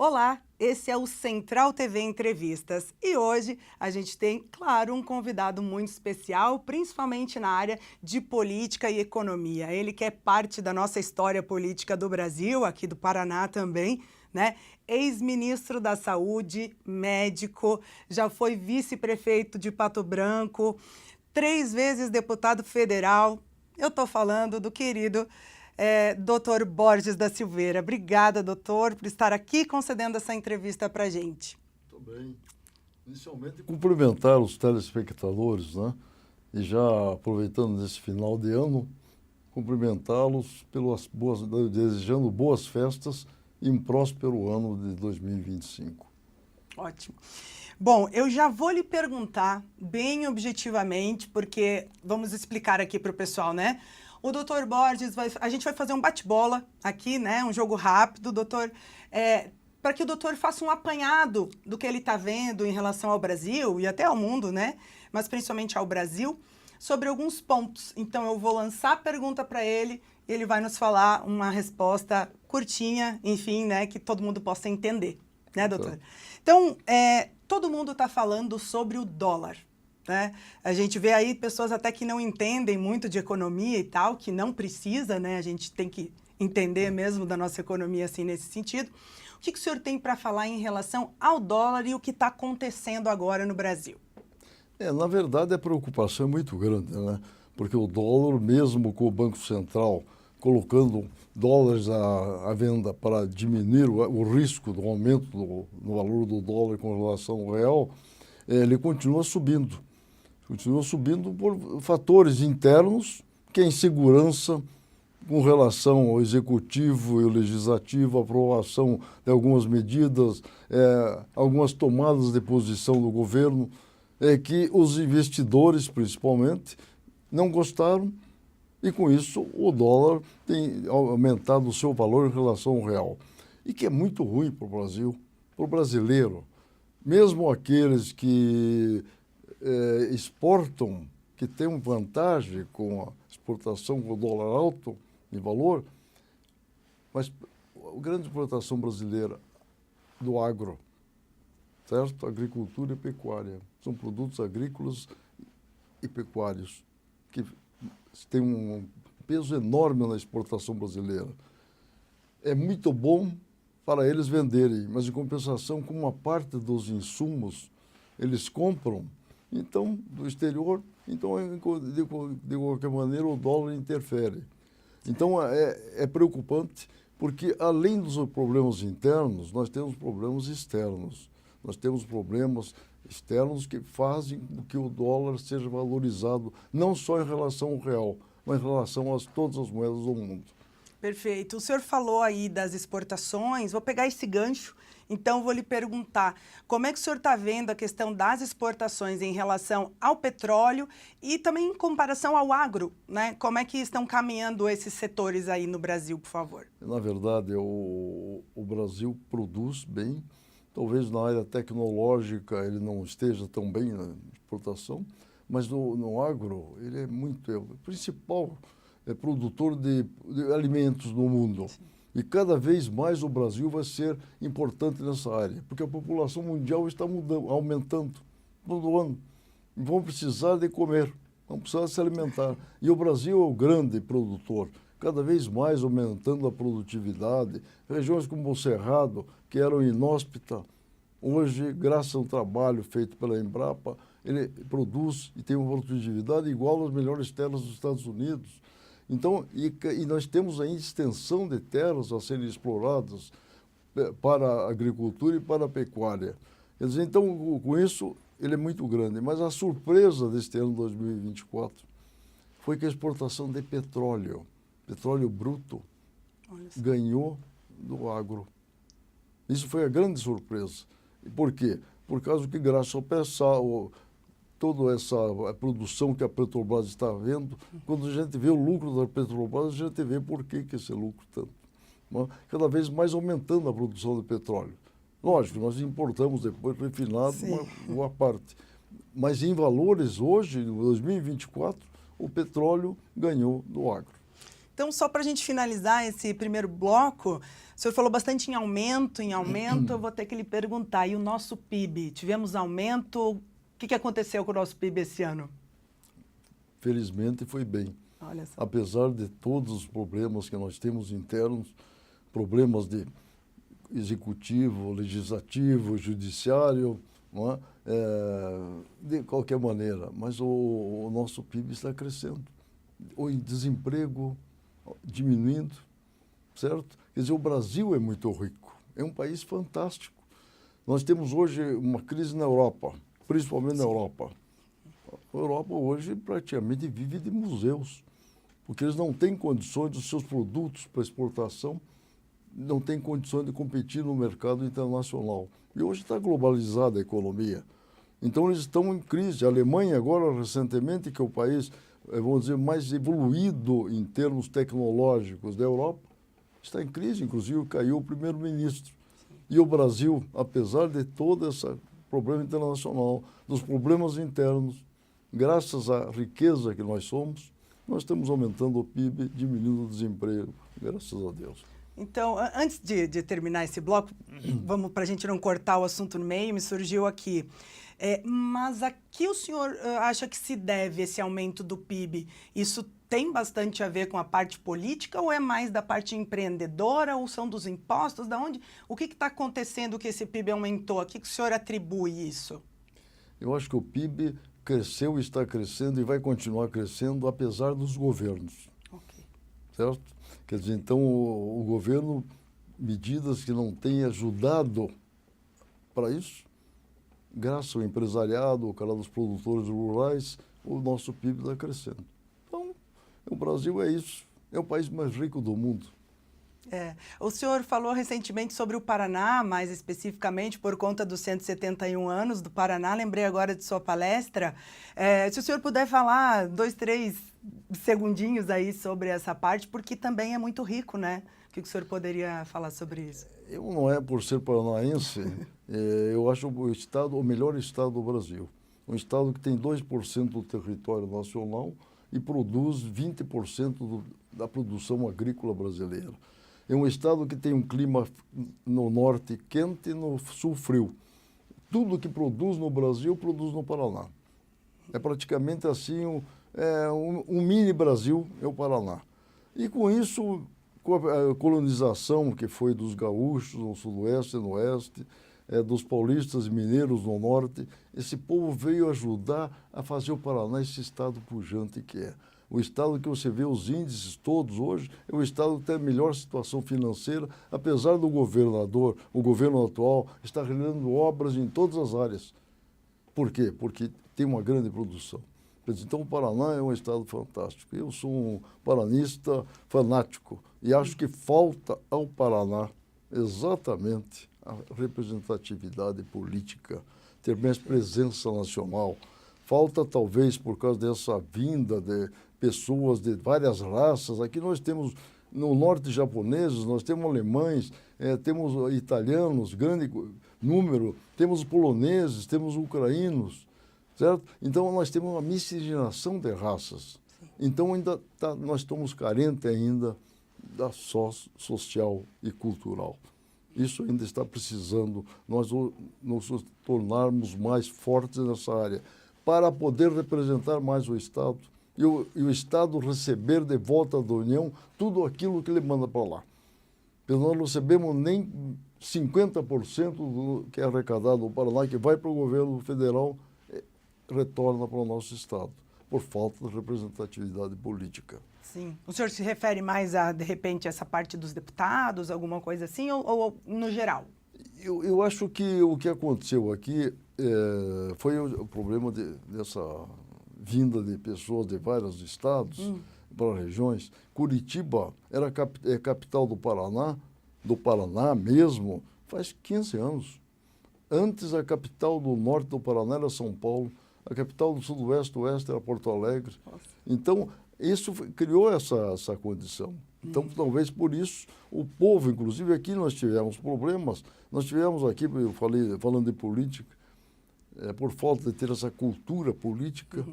Olá, esse é o Central TV Entrevistas e hoje a gente tem, claro, um convidado muito especial, principalmente na área de política e economia. Ele que é parte da nossa história política do Brasil, aqui do Paraná também, né? Ex-ministro da Saúde, médico, já foi vice-prefeito de Pato Branco, 3 vezes deputado federal. Eu estou falando do querido Dr. Borges da Silveira. Obrigada, doutor, por estar aqui concedendo essa entrevista para a gente. Muito bem. Inicialmente, cumprimentar os telespectadores, né? E já aproveitando nesse final de ano, cumprimentá-los desejando boas festas e um próspero ano de 2025. Ótimo. Bom, eu já vou lhe perguntar bem objetivamente, porque vamos explicar aqui para o pessoal, né? O doutor Borges, a gente vai fazer um bate-bola aqui, né? Um jogo rápido, doutor, para que o doutor faça um apanhado do que ele está vendo em relação ao Brasil e até ao mundo, né? Mas principalmente ao Brasil, sobre alguns pontos. Então, eu vou lançar a pergunta para ele e ele vai nos falar uma resposta curtinha, enfim, né? Que todo mundo possa entender, né, doutor? Então, todo mundo está falando sobre o dólar. Né? A gente vê aí pessoas até que não entendem muito de economia e tal, que não precisa, né? A gente tem que entender mesmo da nossa economia assim nesse sentido. O que o senhor tem para falar em relação ao dólar e o que está acontecendo agora no Brasil? Na verdade, a preocupação é muito grande, né? Porque o dólar, mesmo com o Banco Central colocando dólares à venda para diminuir o risco do aumento no valor do dólar com relação ao real, ele continua subindo. Continua subindo por fatores internos, que é a insegurança com relação ao executivo e ao legislativo, a aprovação de algumas medidas, algumas tomadas de posição do governo, que os investidores, principalmente, não gostaram e, com isso, o dólar tem aumentado o seu valor em relação ao real. E que é muito ruim para o Brasil, para o brasileiro. Mesmo aqueles que exportam, que têm uma vantagem com a exportação com o dólar alto em valor, mas a grande exportação brasileira do agro, certo? Agricultura e pecuária. São produtos agrícolas e pecuários que têm um peso enorme na exportação brasileira. É muito bom para eles venderem, mas em compensação, com uma parte dos insumos eles compram, então, do exterior, então, de qualquer maneira, o dólar interfere. Então, é preocupante, porque, além dos problemas internos, nós temos problemas externos. Nós temos problemas externos que fazem com que o dólar seja valorizado, não só em relação ao real, mas em relação a todas as moedas do mundo. Perfeito. O senhor falou aí das exportações, vou pegar esse gancho, então vou lhe perguntar, como é que o senhor está vendo a questão das exportações em relação ao petróleo e também em comparação ao agro, né? Como é que estão caminhando esses setores aí no Brasil, por favor? Na verdade, o Brasil produz bem, talvez na área tecnológica ele não esteja tão bem na exportação, mas no agro ele é o principal produtor de alimentos no mundo. Sim. E cada vez mais o Brasil vai ser importante nessa área, porque a população mundial está aumentando todo ano. E vão precisar de comer, vão precisar se alimentar. E o Brasil é o grande produtor, cada vez mais aumentando a produtividade. Regiões como o Cerrado, que eram inóspitas, hoje, graças ao trabalho feito pela Embrapa, ele produz e tem uma produtividade igual às melhores terras dos Estados Unidos. Então, e nós temos ainda extensão de terras a serem exploradas para a agricultura e para a pecuária. Quer dizer, então, com isso, ele é muito grande. Mas a surpresa deste ano 2024 foi que a exportação de petróleo bruto, ganhou do agro. Isso foi a grande surpresa. E por quê? Por causa que, graças ao pré-sal, toda essa produção que a Petrobras está vendo, quando a gente vê o lucro da Petrobras, a gente vê por que esse lucro tanto. Cada vez mais aumentando a produção de petróleo. Lógico, nós importamos depois refinado uma parte. Mas em valores, hoje, em 2024, o petróleo ganhou do agro. Então, só para a gente finalizar esse primeiro bloco, o senhor falou bastante em aumento, eu vou ter que lhe perguntar, e o nosso PIB? Tivemos aumento? O que aconteceu com o nosso PIB esse ano? Felizmente foi bem. Olha só. Apesar de todos os problemas que nós temos internos, problemas de executivo, legislativo, judiciário, não é? De qualquer maneira, mas o nosso PIB está crescendo. O desemprego diminuindo, certo? Quer dizer, o Brasil é muito rico, é um país fantástico. Nós temos hoje uma crise na Europa, principalmente na Europa. A Europa hoje praticamente vive de museus, porque eles não têm condições dos seus produtos para exportação, não têm condições de competir no mercado internacional. E hoje está globalizada a economia. Então eles estão em crise. A Alemanha agora, recentemente, que é o país, vamos dizer, mais evoluído em termos tecnológicos da Europa, está em crise, inclusive caiu o primeiro-ministro. E o Brasil, apesar de todo esse problema internacional, dos problemas internos, graças à riqueza que nós somos, nós estamos aumentando o PIB, diminuindo o desemprego, graças a Deus. Então, antes de terminar esse bloco, vamos para a gente não cortar o assunto no meio, me surgiu aqui. Mas a que o senhor acha que se deve esse aumento do PIB? Isso tem bastante a ver com a parte política ou é mais da parte empreendedora ou são dos impostos? Da onde? O que está acontecendo que esse PIB aumentou? A que o senhor atribui isso? Eu acho que o PIB cresceu, está crescendo e vai continuar crescendo apesar dos governos. Okay. Certo? Quer dizer, então o governo, medidas que não têm ajudado para isso, graças ao empresariado, ao canal dos produtores rurais, o nosso PIB está crescendo. Então, o Brasil é isso, é o país mais rico do mundo. O senhor falou recentemente sobre o Paraná, mais especificamente por conta dos 171 anos do Paraná. Lembrei agora de sua palestra. Se o senhor puder falar 2, 3 segundinhos aí sobre essa parte, porque também é muito rico, né? O que o senhor poderia falar sobre isso? Eu não é por ser paranaense, eu acho o melhor estado do Brasil. Um estado que tem 2% do território nacional e produz 20% da produção agrícola brasileira. É um estado que tem um clima no norte quente e no sul frio. Tudo que produz no Brasil, produz no Paraná. É praticamente assim, um mini Brasil é o Paraná. E com isso, com a colonização que foi dos gaúchos no sudoeste e no oeste, dos paulistas e mineiros no norte, esse povo veio ajudar a fazer o Paraná esse estado pujante que é. O estado que você vê os índices todos hoje é o estado que tem a melhor situação financeira, apesar do governador, o governo atual, estar realizando obras em todas as áreas. Por quê? Porque tem uma grande produção. Então, o Paraná é um estado fantástico. Eu sou um paranista fanático e acho que falta ao Paraná exatamente a representatividade política, ter mais presença nacional. Falta, talvez, por causa dessa vinda de pessoas de várias raças. Aqui nós temos, no norte, japoneses, nós temos alemães, temos italianos, grande número, temos poloneses, temos ucranianos, certo? Então, nós temos uma miscigenação de raças. Então, nós estamos carentes ainda da social e cultural. Isso ainda está precisando nós nos tornarmos mais fortes nessa área, para poder representar mais o Estado e o Estado receber de volta da União tudo aquilo que ele manda para lá. Porque nós não recebemos nem 50% do que é arrecadado no Paraná, que vai para o governo federal, retorna para o nosso Estado, por falta de representatividade política. Sim. O senhor se refere mais a, de repente, essa parte dos deputados, alguma coisa assim, ou no geral? Eu acho que o que aconteceu aqui foi o problema dessa vinda de pessoas de vários estados para regiões. Curitiba era capital do Paraná mesmo, faz 15 anos. Antes, a capital do norte do Paraná era São Paulo, a capital do sudoeste-oeste era Porto Alegre. Nossa. Então, isso criou essa condição. Então, talvez por isso, o povo, inclusive aqui nós tivemos problemas, nós tivemos aqui, eu falando de política, por falta de ter essa cultura política,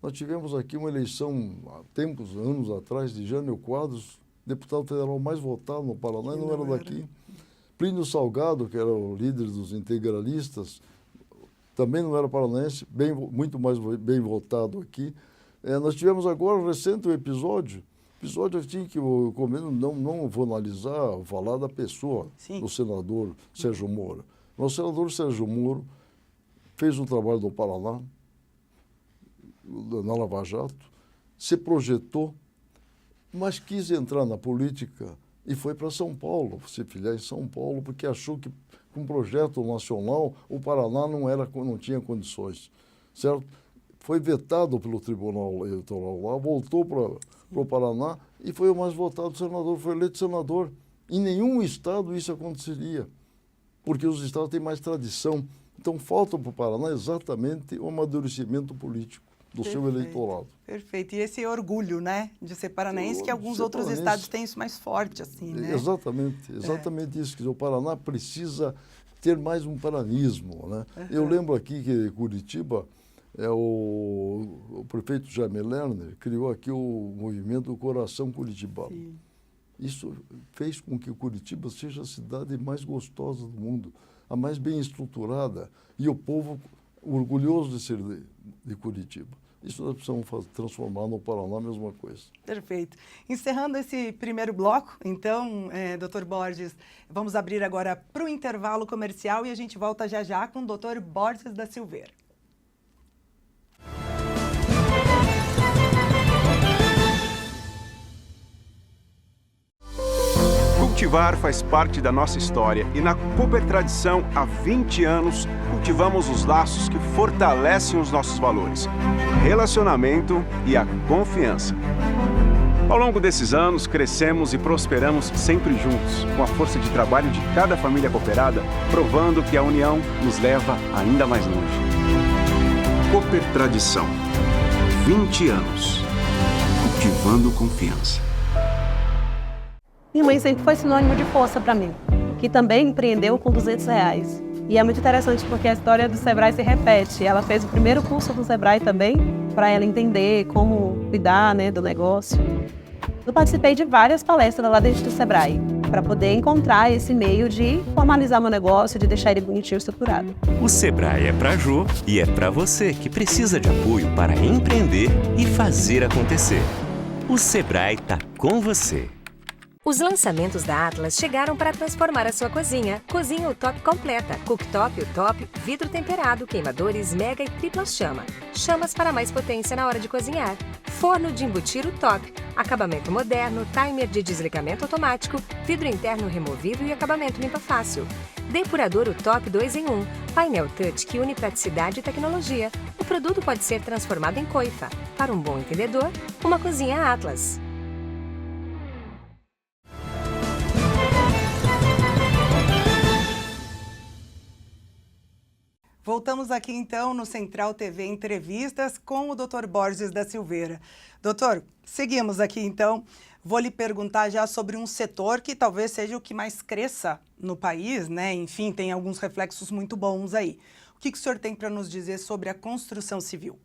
Nós tivemos aqui uma eleição há tempos, anos atrás, de Jânio Quadros, deputado federal mais votado no Paraná, e não era daqui. Plínio Salgado, que era o líder dos integralistas, também não era paranaense, muito mais bem votado aqui. Nós tivemos agora, recente, um episódio assim, que eu não vou analisar, vou falar da pessoa, do senador Sérgio Moro. O senador Sérgio Moro fez um trabalho no Paraná, na Lava Jato, se projetou, mas quis entrar na política e foi para São Paulo, se filiar em São Paulo, porque achou que com um projeto nacional o Paraná não tinha condições, certo? Foi vetado pelo Tribunal Eleitoral lá, voltou para o Paraná e foi o mais votado senador, foi eleito senador. Em nenhum estado isso aconteceria, porque os estados têm mais tradição. Então falta para o Paraná exatamente o amadurecimento político do seu eleitorado. Perfeito. E esse orgulho, né, de ser paranaense, que alguns outros estados têm isso mais forte, assim, né? Exatamente isso. Quer dizer, o Paraná precisa ter mais um paranismo, né? Eu lembro aqui que Curitiba, o prefeito Jaime Lerner criou aqui o movimento Coração Curitibano. Sim. Isso fez com que Curitiba seja a cidade mais gostosa do mundo, a mais bem estruturada, e o povo orgulhoso de ser de Curitiba. Isso nós precisamos transformar no Paraná a mesma coisa. Perfeito. Encerrando esse primeiro bloco, então, Dr. Borges, vamos abrir agora para o intervalo comercial e a gente volta já já com o Dr. Borges da Silveira. Cultivar faz parte da nossa história e na Cooper Tradição, há 20 anos, cultivamos os laços que fortalecem os nossos valores, relacionamento e a confiança. Ao longo desses anos, crescemos e prosperamos sempre juntos, com a força de trabalho de cada família cooperada, provando que a união nos leva ainda mais longe. Cooper Tradição, 20 anos, cultivando confiança. Minha mãe sempre foi sinônimo de força para mim, que também empreendeu com R$200. E é muito interessante porque a história do Sebrae se repete. Ela fez o primeiro curso do Sebrae também, para ela entender como cuidar, né, do negócio. Eu participei de várias palestras lá dentro do Sebrae, para poder encontrar esse meio de formalizar meu negócio, de deixar ele bonitinho e estruturado. O Sebrae é para Jô e é para você que precisa de apoio para empreender e fazer acontecer. O Sebrae tá com você. Os lançamentos da Atlas chegaram para transformar a sua cozinha. Cozinha UTOP completa, cooktop UTOP, vidro temperado, queimadores mega e tripla chama. Chamas para mais potência na hora de cozinhar. Forno de embutir UTOP, acabamento moderno, timer de desligamento automático, vidro interno removível e acabamento limpa fácil. Depurador UTOP 2 em 1, painel touch que une praticidade e tecnologia. O produto pode ser transformado em coifa. Para um bom entendedor, uma cozinha Atlas. Voltamos aqui, então, no Central TV Entrevistas com o Dr. Borges da Silveira. Doutor, seguimos aqui, então. Vou lhe perguntar já sobre um setor que talvez seja o que mais cresça no país, né? Enfim, tem alguns reflexos muito bons aí. O que o senhor tem para nos dizer sobre a construção civil?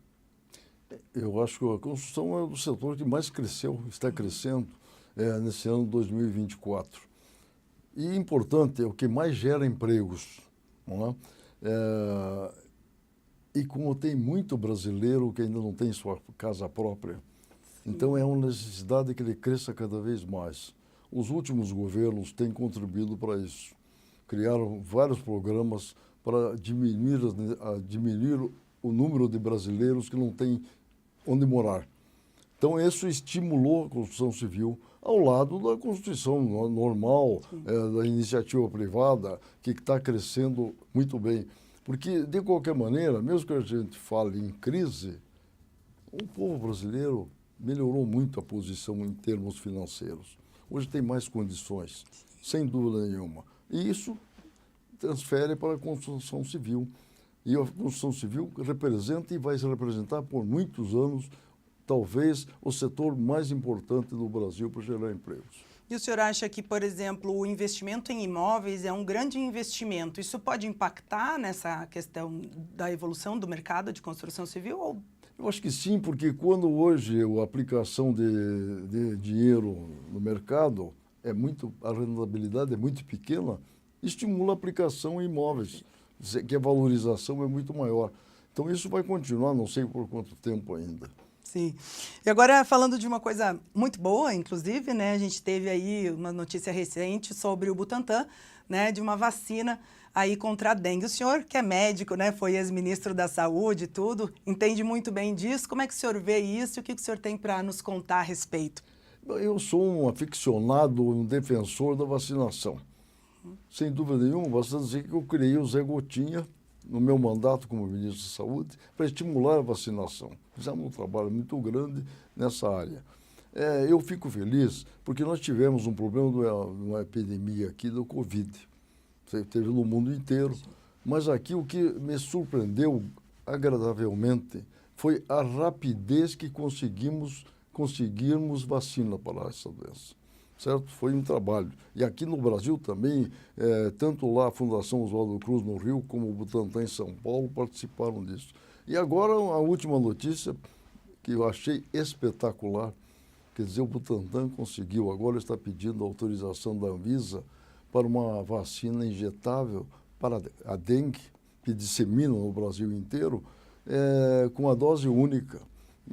Eu acho que a construção é o setor que mais cresceu, está crescendo nesse ano de 2024. E importante, é o que mais gera empregos, não é? E como tem muito brasileiro que ainda não tem sua casa própria, então é uma necessidade que ele cresça cada vez mais. Os últimos governos têm contribuído para isso. Criaram vários programas para diminuir o número de brasileiros que não têm onde morar. Então isso estimulou a construção civil ao lado da construção normal, da iniciativa privada, que está crescendo muito bem. Porque, de qualquer maneira, mesmo que a gente fale em crise, o povo brasileiro melhorou muito a posição em termos financeiros. Hoje tem mais condições, sem dúvida nenhuma. E isso transfere para a construção civil. E a construção civil representa e vai se representar por muitos anos, talvez, o setor mais importante do Brasil para gerar empregos. E o senhor acha que, por exemplo, o investimento em imóveis é um grande investimento? Isso pode impactar nessa questão da evolução do mercado de construção civil? Ou Eu acho que sim, porque quando hoje a aplicação de dinheiro no mercado a rentabilidade é muito pequena, estimula a aplicação em imóveis, que a valorização é muito maior. Então isso vai continuar, não sei por quanto tempo ainda. Sim. E agora, falando de uma coisa muito boa, inclusive, né? A gente teve aí uma notícia recente sobre o Butantan, né? De uma vacina aí contra a dengue. O senhor, que é médico, né? Foi ex-ministro da Saúde e tudo, entende muito bem disso. Como é que o senhor vê isso e o que o senhor tem para nos contar a respeito? Eu sou um aficionado, um defensor da vacinação. Sem dúvida nenhuma, basta dizer que eu criei o Zé Gotinha no meu mandato como ministro da Saúde para estimular a vacinação. Fizemos um trabalho muito grande nessa área. Eu fico feliz porque nós tivemos um problema de uma epidemia aqui do Covid. Teve no mundo inteiro. Mas aqui o que me surpreendeu agradavelmente foi a rapidez que conseguirmos vacina para essa doença. Certo? Foi um trabalho. E aqui no Brasil também, tanto lá a Fundação Oswaldo Cruz no Rio, como o Butantan em São Paulo participaram disso. E agora a última notícia que eu achei espetacular, quer dizer, o Butantan conseguiu, agora está pedindo autorização da Anvisa para uma vacina injetável para a dengue, que dissemina no Brasil inteiro, com a dose única.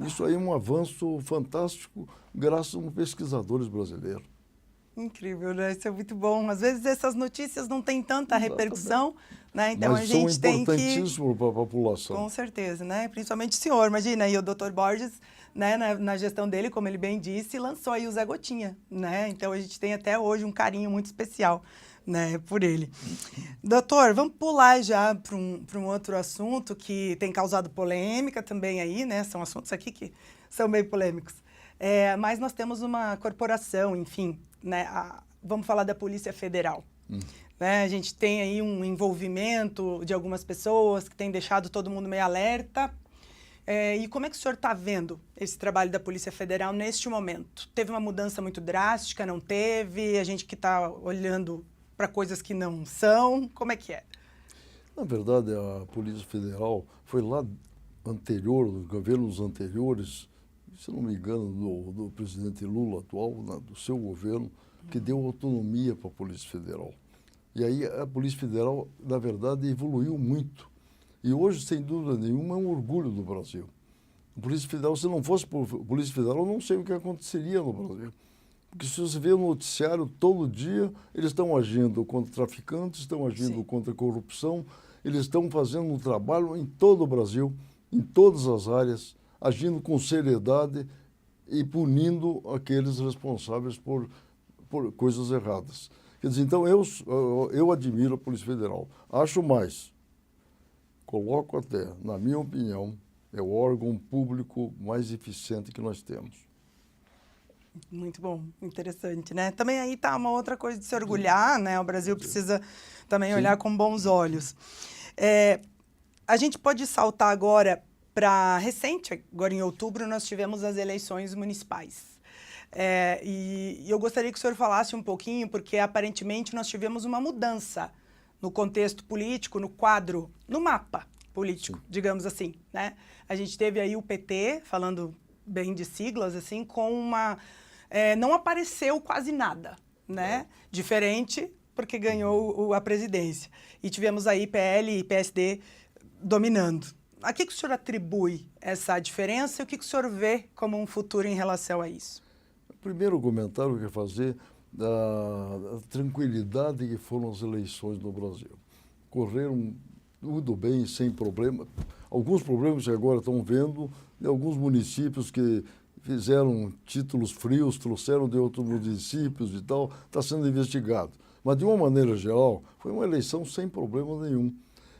Isso aí é um avanço fantástico, graças a pesquisadores brasileiros. Incrível, né? Isso é muito bom. Às vezes essas notícias não têm tanta repercussão, né? Então mas a gente tem que... são importantíssimos para a população. Com certeza, né? Principalmente o senhor, imagina, e o Dr. Borges, né, na gestão dele, como ele bem disse, lançou aí o Zé Gotinha, né? Então a gente tem até hoje um carinho muito especial, né, por ele. Doutor, vamos pular já para um outro assunto que tem causado polêmica também aí, né? São assuntos aqui que são bem polêmicos. Mas nós temos uma corporação, enfim, né? Vamos falar da Polícia Federal. Né? A gente tem aí um envolvimento de algumas pessoas que tem deixado todo mundo meio alerta. E como é que o senhor está vendo esse trabalho da Polícia Federal neste momento? Teve uma mudança muito drástica, não teve? A gente que está olhando para coisas que não são, como é que é? Na verdade, a Polícia Federal foi lá anterior, dos governos anteriores, se não me engano, do presidente Lula atual, do seu governo, que deu autonomia para a Polícia Federal. E aí a Polícia Federal, na verdade, evoluiu muito. E hoje, sem dúvida nenhuma, é um orgulho do Brasil. A Polícia Federal, se não fosse por Polícia Federal, eu não sei o que aconteceria no Brasil. Porque se você vê no noticiário, todo dia, eles estão agindo contra traficantes, estão agindo Sim. contra a corrupção, eles estão fazendo um trabalho em todo o Brasil, em todas as áreas, agindo com seriedade e punindo aqueles responsáveis por coisas erradas. Quer dizer, então eu admiro a Polícia Federal. Acho mais, coloco até, na minha opinião, é o órgão público mais eficiente que nós temos. Muito bom, interessante, né? Também aí tá uma outra coisa de se orgulhar, né? O Brasil precisa também olhar com bons olhos. A gente pode saltar agora para recente, agora em outubro, nós tivemos as eleições municipais. E eu gostaria que o senhor falasse um pouquinho, porque aparentemente nós tivemos uma mudança no contexto político, no quadro, no mapa político, digamos assim, né? A gente teve aí o PT, falando bem de siglas, assim, com uma... não apareceu quase nada, né? Diferente porque ganhou a presidência. E tivemos aí PL e PSD dominando. A que o senhor atribui essa diferença e o que o senhor vê como um futuro em relação a isso? O primeiro comentário que eu quero fazer da tranquilidade que foram as eleições no Brasil. Correram tudo bem, sem problema. Alguns problemas que agora estão vendo, de alguns municípios que fizeram títulos frios, trouxeram de outros municípios e tal, está sendo investigado. Mas, de uma maneira geral, foi uma eleição sem problema nenhum.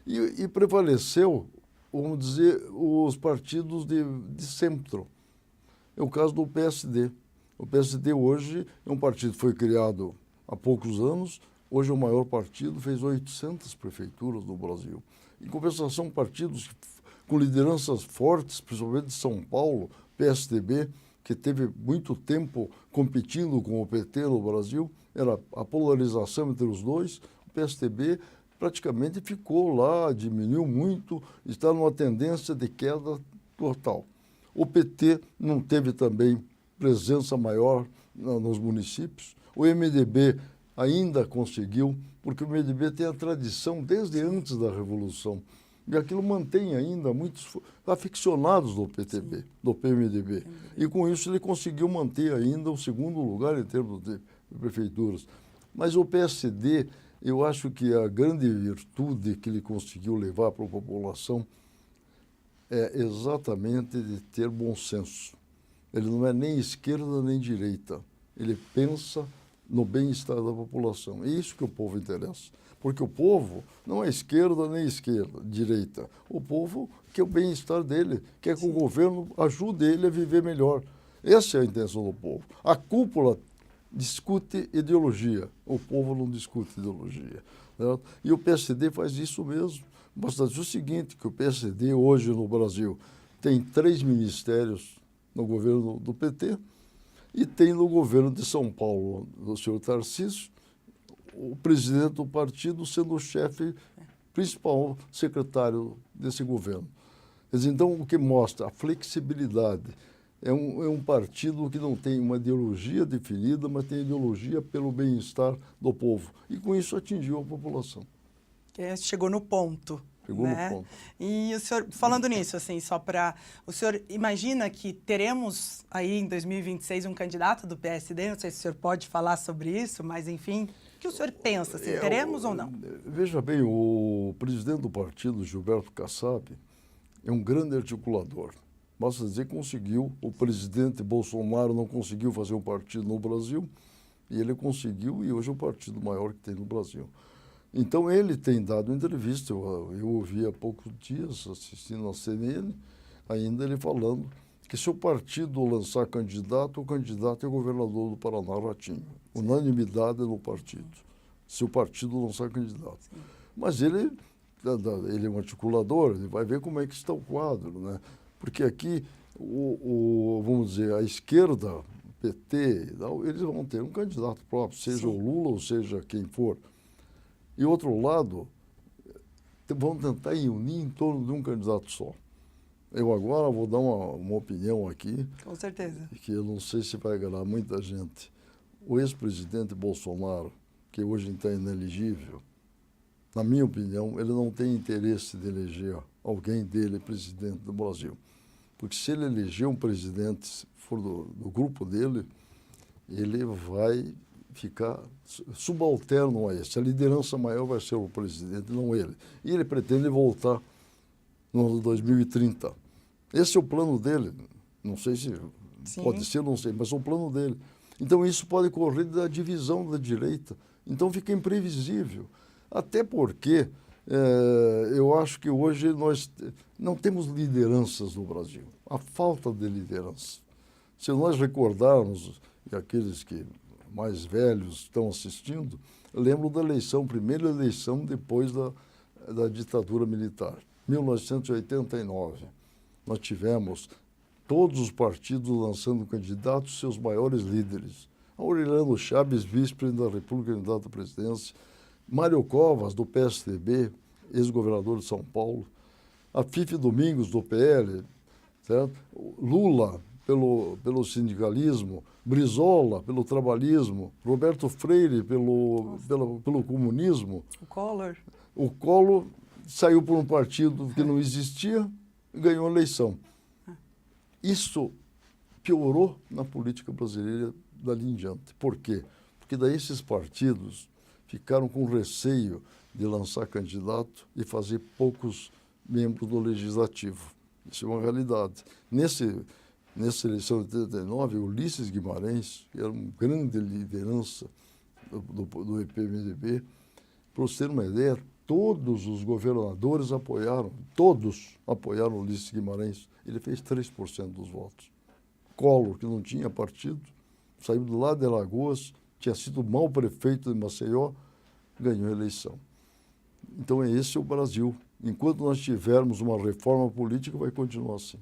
E prevaleceu, vamos dizer, os partidos de centro. É o caso do PSD. O PSD hoje é um partido que foi criado há poucos anos, hoje é o maior partido, fez 800 prefeituras no Brasil. Em compensação, partidos com lideranças fortes, principalmente de São Paulo, PSDB, que teve muito tempo competindo com o PT no Brasil, era a polarização entre os dois. O PSDB praticamente ficou lá, diminuiu muito, está numa tendência de queda total. O PT não teve também presença maior nos municípios. O MDB ainda conseguiu, porque o MDB tem a tradição desde antes da Revolução. E aquilo mantém ainda muitos aficionados do PTB, do PMDB. E com isso ele conseguiu manter ainda o segundo lugar em termos de prefeituras. Mas o PSD, eu acho que a grande virtude que ele conseguiu levar para a população é exatamente de ter bom senso. Ele não é nem esquerda nem direita. Ele pensa no bem-estar da população. É isso que o povo interessa. Porque o povo não é esquerda nem direita. O povo quer o bem-estar dele, quer que o governo ajude ele a viver melhor. Essa é a intenção do povo. A cúpula discute ideologia. O povo não discute ideologia. Né? E o PSD faz isso mesmo. Basta dizer o seguinte, que o PSD hoje no Brasil tem 3 ministérios no governo do PT e tem no governo de São Paulo, do senhor Tarcísio, o presidente do partido sendo o chefe principal, secretário desse governo. Então, o que mostra a flexibilidade. É um partido que não tem uma ideologia definida, mas tem ideologia pelo bem-estar do povo. E com isso atingiu a população. Chegou no ponto. Chegou né? no ponto. E o senhor, falando nisso, assim, só para... O senhor imagina que teremos aí em 2026 um candidato do PSD? Não sei se o senhor pode falar sobre isso, mas enfim, o que o senhor pensa? Se teremos ou não? Veja bem, o presidente do partido, Gilberto Kassab, é um grande articulador. Basta dizer que conseguiu, o presidente Bolsonaro não conseguiu fazer um partido no Brasil, e ele conseguiu, e hoje é o partido maior que tem no Brasil. Então, ele tem dado entrevista, eu ouvi há poucos dias, assistindo a CNN, ainda ele falando que se o partido lançar candidato, o candidato é governador do Paraná, Ratinho. Unanimidade no partido, se o partido lançar candidato. Sim. Mas ele é um articulador, ele vai ver como é que está o quadro, né? Porque aqui, vamos dizer, a esquerda, PT, eles vão ter um candidato próprio, seja Sim. o Lula ou seja quem for. E outro lado, vão tentar unir em torno de um candidato só. Eu agora vou dar uma opinião aqui. Com certeza. Que eu não sei se vai agradar muita gente. O ex-presidente Bolsonaro, que hoje está inelegível, na minha opinião, ele não tem interesse de eleger alguém dele presidente do Brasil. Porque se ele eleger um presidente, se for do grupo dele, ele vai ficar subalterno a esse. A liderança maior vai ser o presidente, não ele. E ele pretende voltar no ano 2030. Esse é o plano dele. Não sei se Sim. pode ser, não sei, mas é o plano dele. Então isso pode correr da divisão da direita. Então fica imprevisível. Até porque eu acho que hoje nós não temos lideranças no Brasil. A falta de liderança. Se nós recordarmos, e aqueles que mais velhos estão assistindo, lembro da eleição, primeira eleição depois da ditadura militar, 1989. Nós tivemos todos os partidos lançando candidatos, seus maiores líderes. Aureliano Chaves, vice-presidente da República, candidato à presidência. Mário Covas, do PSDB, ex-governador de São Paulo. A Fife Domingos, do PL. Certo? Lula, pelo sindicalismo. Brizola, pelo trabalhismo. Roberto Freire, pelo comunismo. O Collor. O Collor saiu por um partido que não existia e ganhou a eleição. Isso piorou na política brasileira dali em diante. Por quê? Porque daí esses partidos ficaram com receio de lançar candidato e fazer poucos membros do Legislativo. Isso é uma realidade. Nessa eleição de 89, Ulisses Guimarães, que era uma grande liderança do EPMDB, para você ter uma ideia, todos os governadores apoiaram Ulisses Guimarães. Ele fez 3% dos votos. Collor, que não tinha partido, saiu do lado de Alagoas, tinha sido mau prefeito de Maceió, ganhou a eleição. Então, esse é o Brasil. Enquanto nós tivermos uma reforma política, vai continuar assim.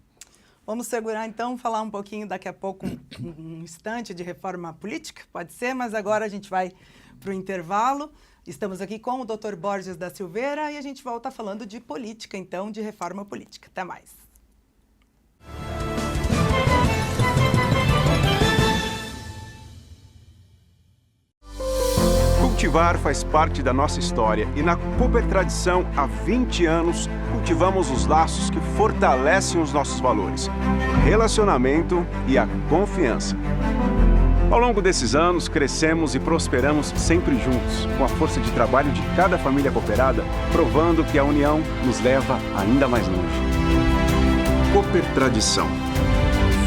Vamos segurar, então, falar um pouquinho daqui a pouco, um instante de reforma política, pode ser, mas agora a gente vai para o intervalo. Estamos aqui com o Dr. Borges da Silveira e a gente volta falando de política, então, de reforma política. Até mais. Cultivar faz parte da nossa história e na Cooper Tradição, há 20 anos, cultivamos os laços que fortalecem os nossos valores: relacionamento e a confiança. Ao longo desses anos, crescemos e prosperamos sempre juntos, com a força de trabalho de cada família cooperada, provando que a união nos leva ainda mais longe. Cooper Tradição.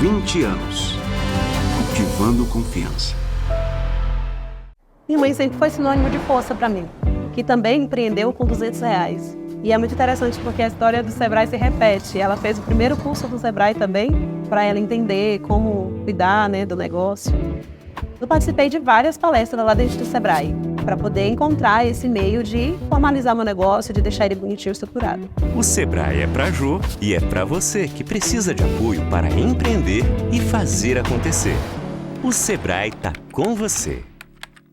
20 anos. Cultivando confiança. Minha mãe sempre foi sinônimo de força para mim, que também empreendeu com R$200. E é muito interessante porque a história do Sebrae se repete. Ela fez o primeiro curso do Sebrae também, para ela entender como cuidar, né, do negócio. Eu participei de várias palestras lá dentro do Sebrae, para poder encontrar esse meio de formalizar meu negócio, de deixar ele bonitinho e estruturado. O Sebrae é pra Jô e é pra você que precisa de apoio para empreender e fazer acontecer. O Sebrae tá com você.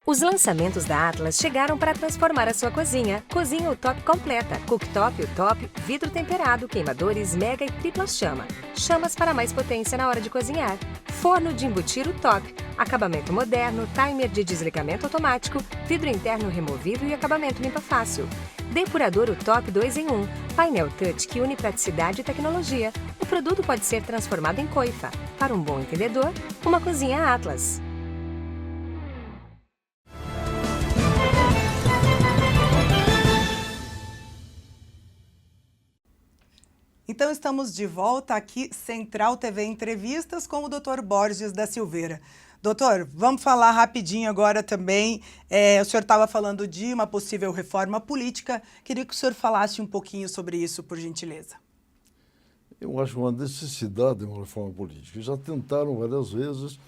Os lançamentos da Atlas chegaram para transformar a sua cozinha. Cozinha o Top completa. Cooktop, o Top, vidro temperado, queimadores, mega e tripla chama. Chamas para mais potência na hora de cozinhar. Forno de embutir o Top. Acabamento moderno, timer de desligamento automático, vidro interno removível e acabamento limpa fácil. Depurador o Top 2 em 1. Painel touch que une praticidade e tecnologia. O produto pode ser transformado em coifa. Para um bom entendedor, uma cozinha Atlas. Então estamos de volta aqui, Central TV Entrevistas, com o Dr. Borges da Silveira. Doutor, vamos falar rapidinho agora também. O senhor estava falando de uma possível reforma política. Queria que o senhor falasse um pouquinho sobre isso, por gentileza. Eu acho uma necessidade de uma reforma política. Já tentaram várias vezes.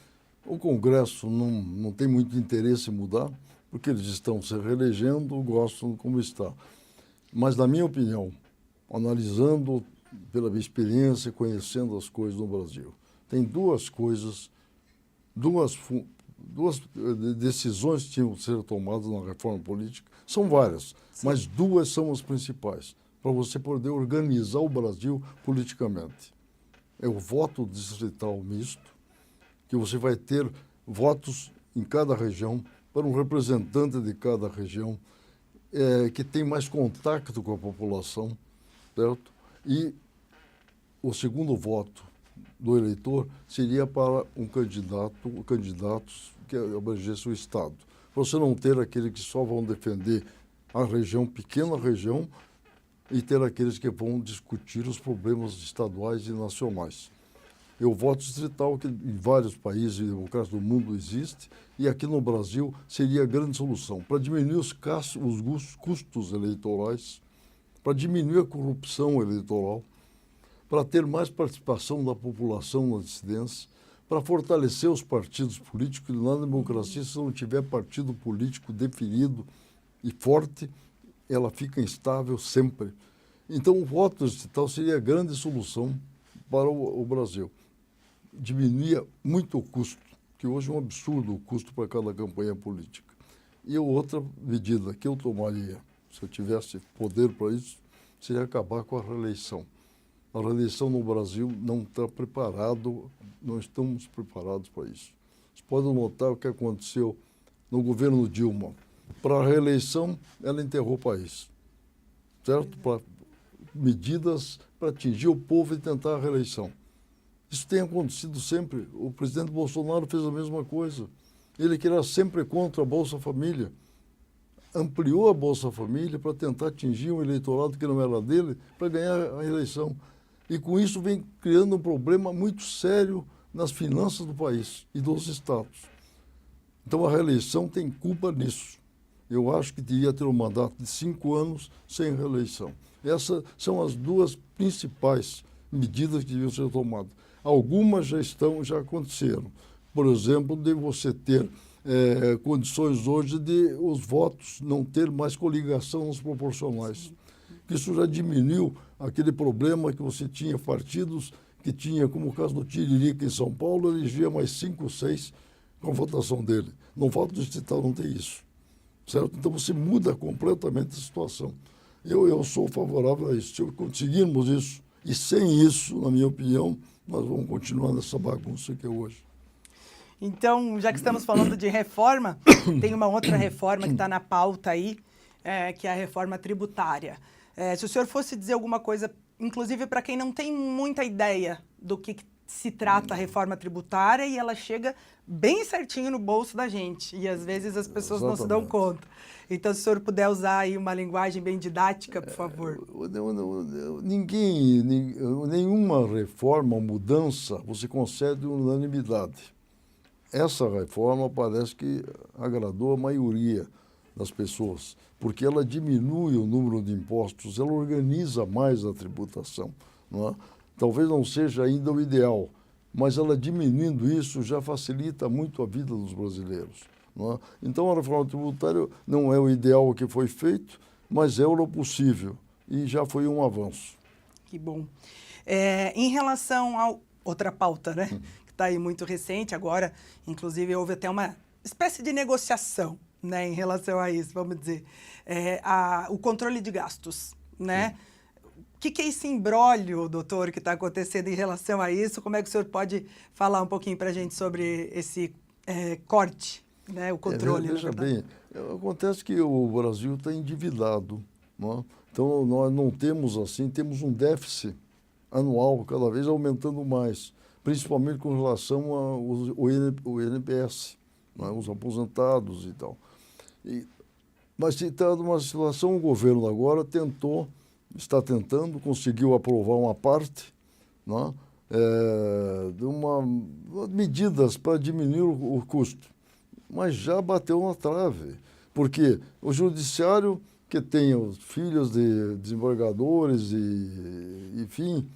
O Congresso não tem muito interesse em mudar, porque eles estão se reelegendo, gostam como está. Mas, na minha opinião, analisando pela minha experiência, conhecendo as coisas no Brasil, tem duas coisas, duas decisões que tinham que ser tomadas na reforma política. São várias, mas duas são as principais, para você poder organizar o Brasil politicamente. É o voto distrital misto, que você vai ter votos em cada região, para um representante de cada região, que tem mais contato com a população, certo? E o segundo voto do eleitor seria para candidatos que abrangessem o Estado. Para você não ter aqueles que só vão defender a região, pequena região, e ter aqueles que vão discutir os problemas estaduais e nacionais. E o voto distrital, que em vários países democráticos do mundo existe, e aqui no Brasil seria a grande solução para diminuir os custos eleitorais, para diminuir a corrupção eleitoral, para ter mais participação da população na dissidência, para fortalecer os partidos políticos. Na democracia, se não tiver partido político definido e forte, ela fica instável sempre. Então, o voto distrital seria a grande solução para o Brasil. Diminuía muito o custo, que hoje é um absurdo o custo para cada campanha política. E outra medida que eu tomaria, se eu tivesse poder para isso, seria acabar com a reeleição. A reeleição no Brasil não está preparado, não estamos preparados para isso. Vocês podem notar o que aconteceu no governo Dilma. Para a reeleição, ela enterrou o país, certo? Para medidas para atingir o povo e tentar a reeleição. Isso tem acontecido sempre. O presidente Bolsonaro fez a mesma coisa. Ele que era sempre contra a Bolsa Família, ampliou a Bolsa Família para tentar atingir um eleitorado que não era dele, para ganhar a eleição. E com isso vem criando um problema muito sério nas finanças do país e dos estados. Então a reeleição tem culpa nisso. Eu acho que devia ter um mandato de 5 anos sem reeleição. Essas são as duas principais medidas que deviam ser tomadas. Algumas já aconteceram. Por exemplo, de você ter condições hoje de os votos não ter mais coligação nos proporcionais. Isso já diminuiu aquele problema que você tinha partidos que tinha, como o caso do Tiririca em São Paulo, elegia mais 5 ou 6 com a votação dele. No voto distrital não tem isso, certo? Então você muda completamente a situação. Eu sou favorável a isso. Se conseguirmos isso, e sem isso, na minha opinião, nós vamos continuar nessa bagunça que é hoje. Então, já que estamos falando de reforma, tem uma outra reforma que está na pauta aí, que é a reforma tributária. Se o senhor fosse dizer alguma coisa, inclusive para quem não tem muita ideia do que se trata a reforma tributária, e ela chega bem certinho no bolso da gente, e às vezes as pessoas não se dão conta. Então, se o senhor puder usar aí uma linguagem bem didática, por favor. Nenhuma reforma, mudança, você concede unanimidade. Essa reforma parece que agradou a maioria das pessoas, porque ela diminui o número de impostos, ela organiza mais a tributação, não é? Talvez não seja ainda o ideal, mas ela diminuindo isso já facilita muito a vida dos brasileiros, não é? Então a reforma tributária não é o ideal que foi feito, mas é o possível e já foi um avanço. Que bom. Em relação a outra pauta, né, que está aí muito recente agora, inclusive houve até uma espécie de negociação, né, em relação a isso, vamos dizer, o controle de gastos, né? O que é esse imbróglio, doutor, que está acontecendo em relação a isso? Como é que o senhor pode falar um pouquinho para a gente sobre esse corte, né, o controle? Veja bem, acontece que o Brasil está endividado, não é? Então nós não temos assim, temos um déficit anual cada vez aumentando mais, principalmente com relação ao INPS, não é? Os aposentados e tal. Mas está numa situação, o governo agora está tentando, conseguiu aprovar uma parte, não é? De medidas para diminuir o custo, mas já bateu na trave, porque o judiciário, que tem os filhos de desembargadores e, enfim,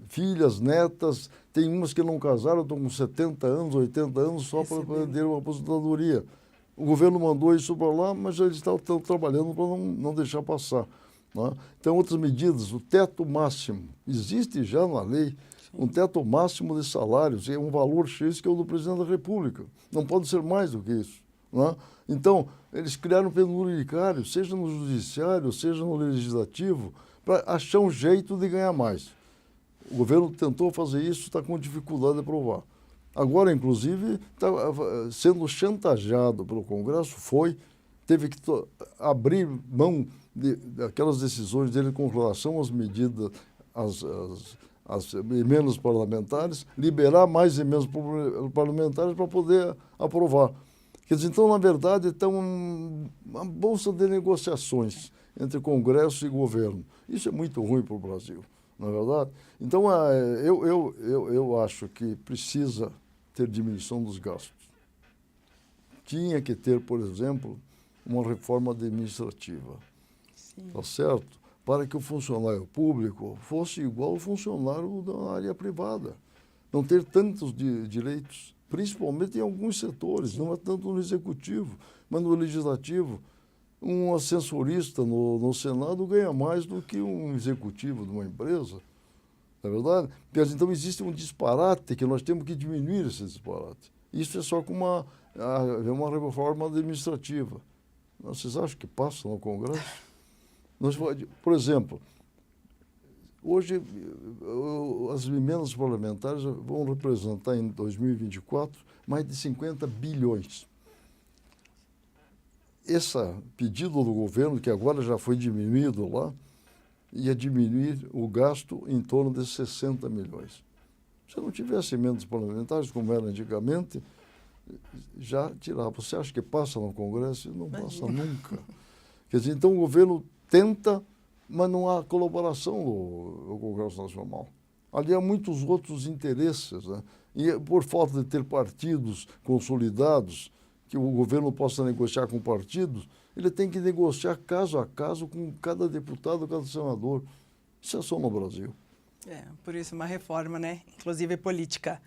filhas, netas, tem umas que não casaram, estão com 70 anos, 80 anos, só para perder uma aposentadoria. O governo mandou isso para lá, mas eles estão trabalhando para não deixar passar, não é? Então, outras medidas, o teto máximo, existe já na lei, um teto máximo de salários, é um valor X que é o do presidente da República, não pode ser mais do que isso, não é? Então, eles criaram penduricário, seja no judiciário, seja no legislativo, para achar um jeito de ganhar mais. O governo tentou fazer isso, está com dificuldade de aprovar. Agora, inclusive, está sendo chantageado pelo Congresso, teve que abrir mão daquelas decisões dele com relação às medidas, às emendas parlamentares, liberar mais emendas parlamentares para poder aprovar. Quer dizer, então, na verdade, está uma bolsa de negociações entre Congresso e governo. Isso é muito ruim para o Brasil, não é verdade? Então, eu acho que precisa ter diminuição dos gastos. Tinha que ter, por exemplo, uma reforma administrativa, tá certo? Para que o funcionário público fosse igual ao funcionário da área privada. Não ter tantos direitos, principalmente em alguns setores, não é tanto no executivo, mas no legislativo. Um ascensorista no Senado ganha mais do que um executivo de uma empresa, não é verdade? Então existe um disparate que nós temos que diminuir esse disparate. Isso é só com uma reforma administrativa. Vocês acham que passa no Congresso? Por exemplo, hoje as emendas parlamentares vão representar em 2024 mais de 50 bilhões. Esse pedido do governo, que agora já foi diminuído lá, ia diminuir o gasto em torno de 60 milhões. Se não tivesse emendas parlamentares, como era antigamente, já tirava. Você acha que passa no Congresso? Não passa nunca. Quer dizer, então o governo tenta, mas não há colaboração do Congresso Nacional. Ali há muitos outros interesses, né? E por falta de ter partidos consolidados, que o governo possa negociar com partidos, ele tem que negociar caso a caso com cada deputado, cada senador. Isso é só no Brasil. Por isso uma reforma, né? Inclusive política.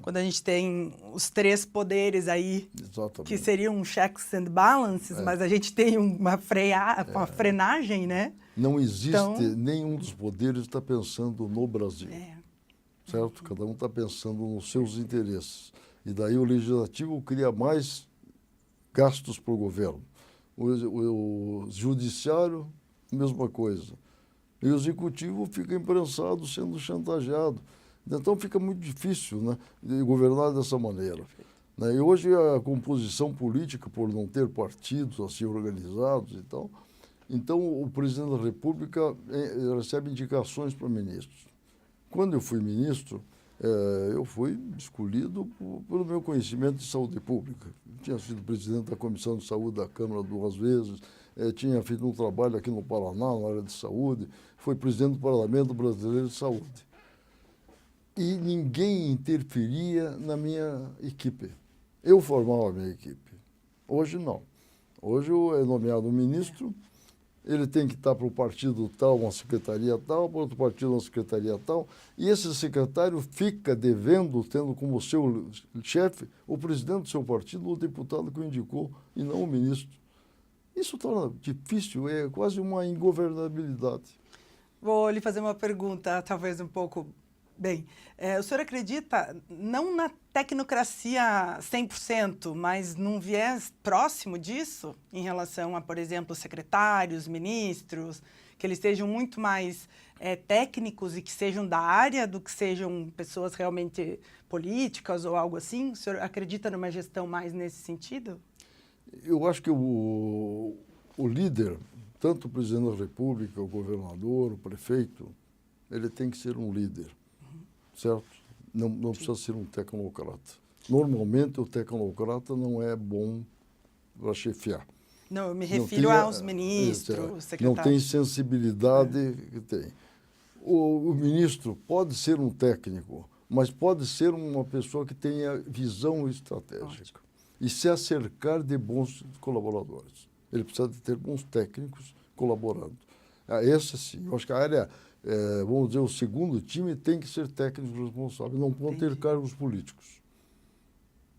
Quando a gente tem os três poderes aí, exatamente, que seriam checks and balances, mas a gente tem uma frenagem, né? Não existe, nenhum dos poderes está pensando no Brasil, certo? Cada um está pensando nos seus interesses. E daí o legislativo cria mais gastos para o governo. O judiciário, mesma coisa. E o executivo fica imprensado, sendo chantageado. Então fica muito difícil, né, de governar dessa maneira. né? E hoje a composição política, por não ter partidos assim organizados e tal, então o presidente da República recebe indicações para ministros. Quando eu fui ministro, eu fui escolhido pelo meu conhecimento de saúde pública. Tinha sido presidente da Comissão de Saúde da Câmara 2 vezes, tinha feito um trabalho aqui no Paraná, na área de saúde, fui presidente do Parlamento Brasileiro de Saúde. E ninguém interferia na minha equipe. Eu formava a minha equipe. Hoje não. Hoje é nomeado um ministro, ele tem que estar para o partido tal, uma secretaria tal, para outro partido uma secretaria tal, e esse secretário fica devendo, tendo como seu chefe o presidente do seu partido ou o deputado que o indicou, e não o ministro. Isso torna difícil, é quase uma ingovernabilidade. Vou lhe fazer uma pergunta, talvez um pouco... Bem, o senhor acredita, não na tecnocracia 100%, mas num viés próximo disso, em relação a, por exemplo, secretários, ministros, que eles sejam muito mais técnicos e que sejam da área do que sejam pessoas realmente políticas ou algo assim? O senhor acredita numa gestão mais nesse sentido? Eu acho que o líder, tanto o presidente da República, o governador, o prefeito, ele tem que ser um líder. Certo? Não precisa ser um tecnocrata. Normalmente, o tecnocrata não é bom para chefiar. Não, eu me refiro aos ministros, secretários. Não tem sensibilidade que tem. O ministro pode ser um técnico, mas pode ser uma pessoa que tenha visão estratégica. E se acercar de bons colaboradores. Ele precisa de ter bons técnicos colaborando. Esse sim, eu acho que a área... vamos dizer, o segundo time tem que ser técnico responsável, não pode ter cargos políticos.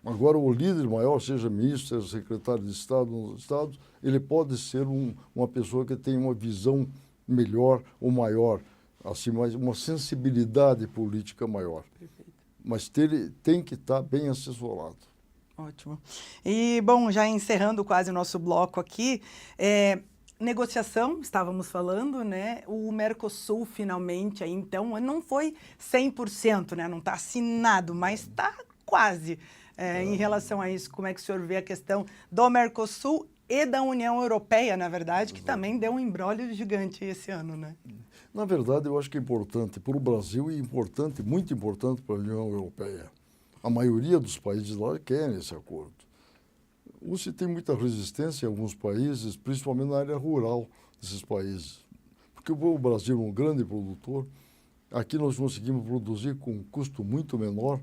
Agora, o líder maior, seja ministro, seja secretário de Estado nos estados, ele pode ser uma pessoa que tem uma visão melhor ou maior, assim, uma sensibilidade política maior. Perfeito. Mas tem que estar bem assessorado. Ótimo. E, bom, já encerrando quase o nosso bloco aqui, negociação, estávamos falando, né? O Mercosul finalmente, aí, então, não foi 100%, né? Não está assinado, mas está quase. Em relação a isso, como é que o senhor vê a questão do Mercosul e da União Europeia, na verdade, que também deu um imbróglio gigante esse ano, né? Na verdade, eu acho que é importante para o Brasil e muito importante para a União Europeia. A maioria dos países lá querem esse acordo. Você tem muita resistência em alguns países, principalmente na área rural desses países. Porque o Brasil é um grande produtor, aqui nós conseguimos produzir com um custo muito menor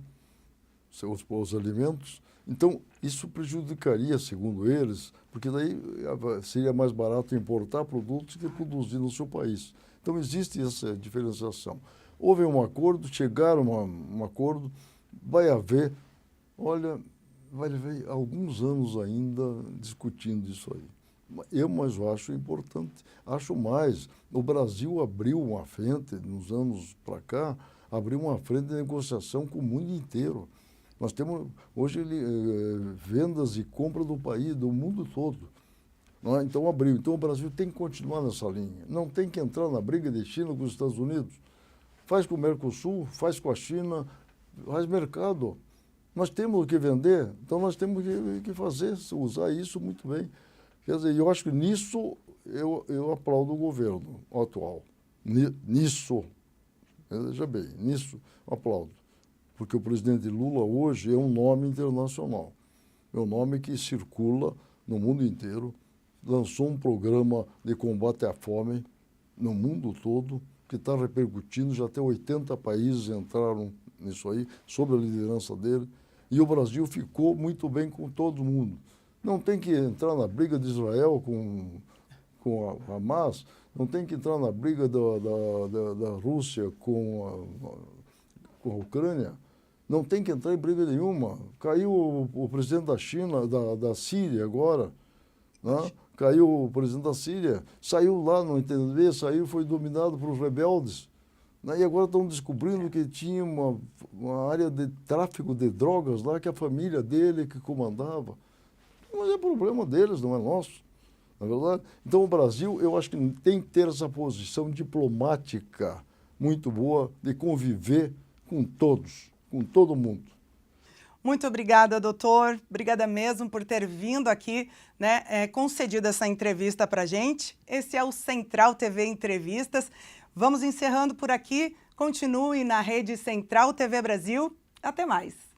os alimentos, então isso prejudicaria, segundo eles, porque daí seria mais barato importar produtos que produzir no seu país. Então existe essa diferenciação. Houve um acordo, chegaram a um acordo, vai haver, olha... vai haver alguns anos ainda discutindo isso aí. Mas eu acho importante. Acho mais. O Brasil abriu uma frente, nos anos para cá, abriu uma frente de negociação com o mundo inteiro. Nós temos, hoje, vendas e compra do país, do mundo todo. Não é? Então, abriu. Então, o Brasil tem que continuar nessa linha. Não tem que entrar na briga de China com os Estados Unidos. Faz com o Mercosul, faz com a China, faz mercado. Nós temos o que vender, então nós temos que fazer, usar isso muito bem. Quer dizer, eu acho que nisso eu aplaudo o governo atual. Nisso, veja bem, nisso aplaudo. Porque o presidente Lula hoje é um nome internacional. É um nome que circula no mundo inteiro, lançou um programa de combate à fome no mundo todo, que está repercutindo, já até 80 países entraram nisso aí, sob a liderança dele. E o Brasil ficou muito bem com todo mundo. Não tem que entrar na briga de Israel com a Hamas, não tem que entrar na briga da Rússia com a Ucrânia, não tem que entrar em briga nenhuma. Caiu o presidente da China, da Síria agora, né? Caiu o presidente da Síria, saiu lá, não entendeu, saiu, foi dominado por rebeldes. E agora estão descobrindo que tinha uma área de tráfico de drogas lá, que a família dele que comandava. Mas é problema deles, não é nosso, não é verdade? Então o Brasil, eu acho que tem que ter essa posição diplomática muito boa de conviver com todos, com todo mundo. Muito obrigada, doutor. Obrigada mesmo por ter vindo aqui, né, concedido essa entrevista para a gente. Esse é o Central TV Entrevistas. Vamos encerrando por aqui. Continue na rede Central TV Brasil. Até mais.